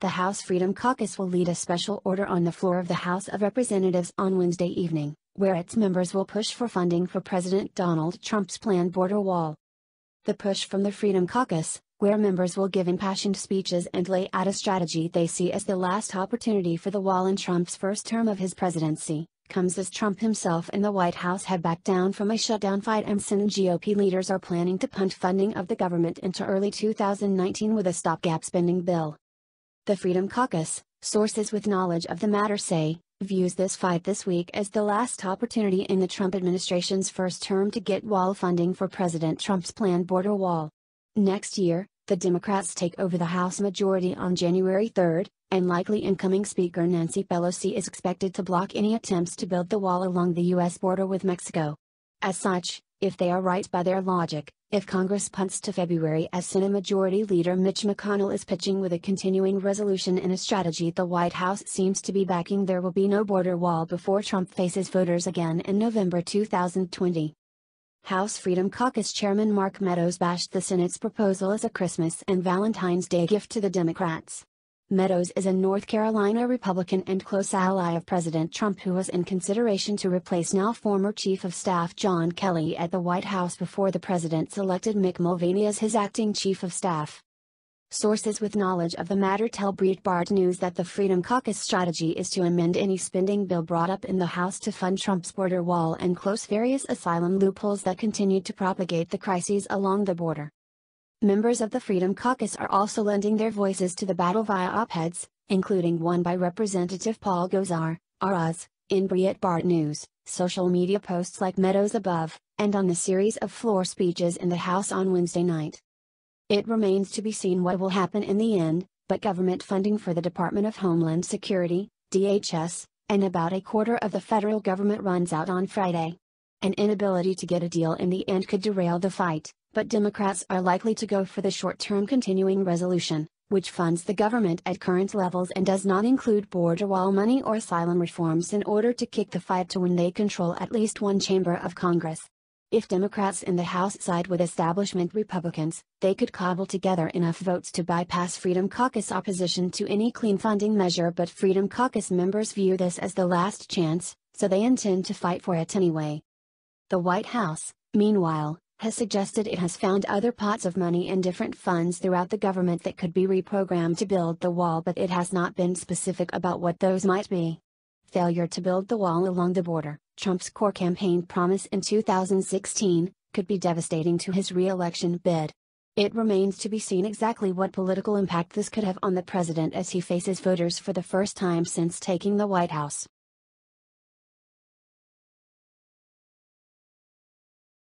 The House Freedom Caucus will lead a special order on the floor of the House of Representatives on Wednesday evening, where its members will push for funding for President Donald Trump's planned border wall. The push from the Freedom Caucus, where members will give impassioned speeches and lay out a strategy they see as the last opportunity for the wall in Trump's first term of his presidency, comes as Trump himself and the White House have backed down from a shutdown fight, and Senate GOP leaders are planning to punt funding of the government into early 2019 with a stopgap spending bill. The Freedom Caucus, sources with knowledge of the matter say, views this fight this week as the last opportunity in the Trump administration's first term to get wall funding for President Trump's planned border wall. Next year, the Democrats take over the House majority on January 3, and likely incoming Speaker Nancy Pelosi is expected to block any attempts to build the wall along the U.S. border with Mexico. As such, if they are right by their logic, if Congress punts to February as Senate Majority Leader Mitch McConnell is pitching with a continuing resolution and a strategy the White House seems to be backing, there will be no border wall before Trump faces voters again in November 2020. House Freedom Caucus Chairman Mark Meadows bashed the Senate's proposal as a Christmas and Valentine's Day gift to the Democrats. Meadows is a North Carolina Republican and close ally of President Trump, who was in consideration to replace now former Chief of Staff John Kelly at the White House before the president selected Mick Mulvaney as his acting Chief of Staff. Sources with knowledge of the matter tell Breitbart News that the Freedom Caucus strategy is to amend any spending bill brought up in the House to fund Trump's border wall and close various asylum loopholes that continue to propagate the crises along the border. Members of the Freedom Caucus are also lending their voices to the battle via op-eds, including one by Representative Paul Gosar, RS, in Breitbart News, social media posts like Meadows above, and on the series of floor speeches in the House on Wednesday night. It remains to be seen what will happen in the end, but government funding for the Department of Homeland Security, DHS, and about a quarter of the federal government runs out on Friday. An inability to get a deal in the end could derail the fight, but Democrats are likely to go for the short-term continuing resolution, which funds the government at current levels and does not include border wall money or asylum reforms, in order to kick the fight to when they control at least one chamber of Congress. If Democrats in the House side with establishment Republicans, they could cobble together enough votes to bypass Freedom Caucus opposition to any clean funding measure, but Freedom Caucus members view this as the last chance, so they intend to fight for it anyway. The White House, meanwhile, has suggested it has found other pots of money in different funds throughout the government that could be reprogrammed to build the wall, but it has not been specific about what those might be. Failure to build the wall along the border, Trump's core campaign promise in 2016, could be devastating to his re-election bid. It remains to be seen exactly what political impact this could have on the president as he faces voters for the first time since taking the White House.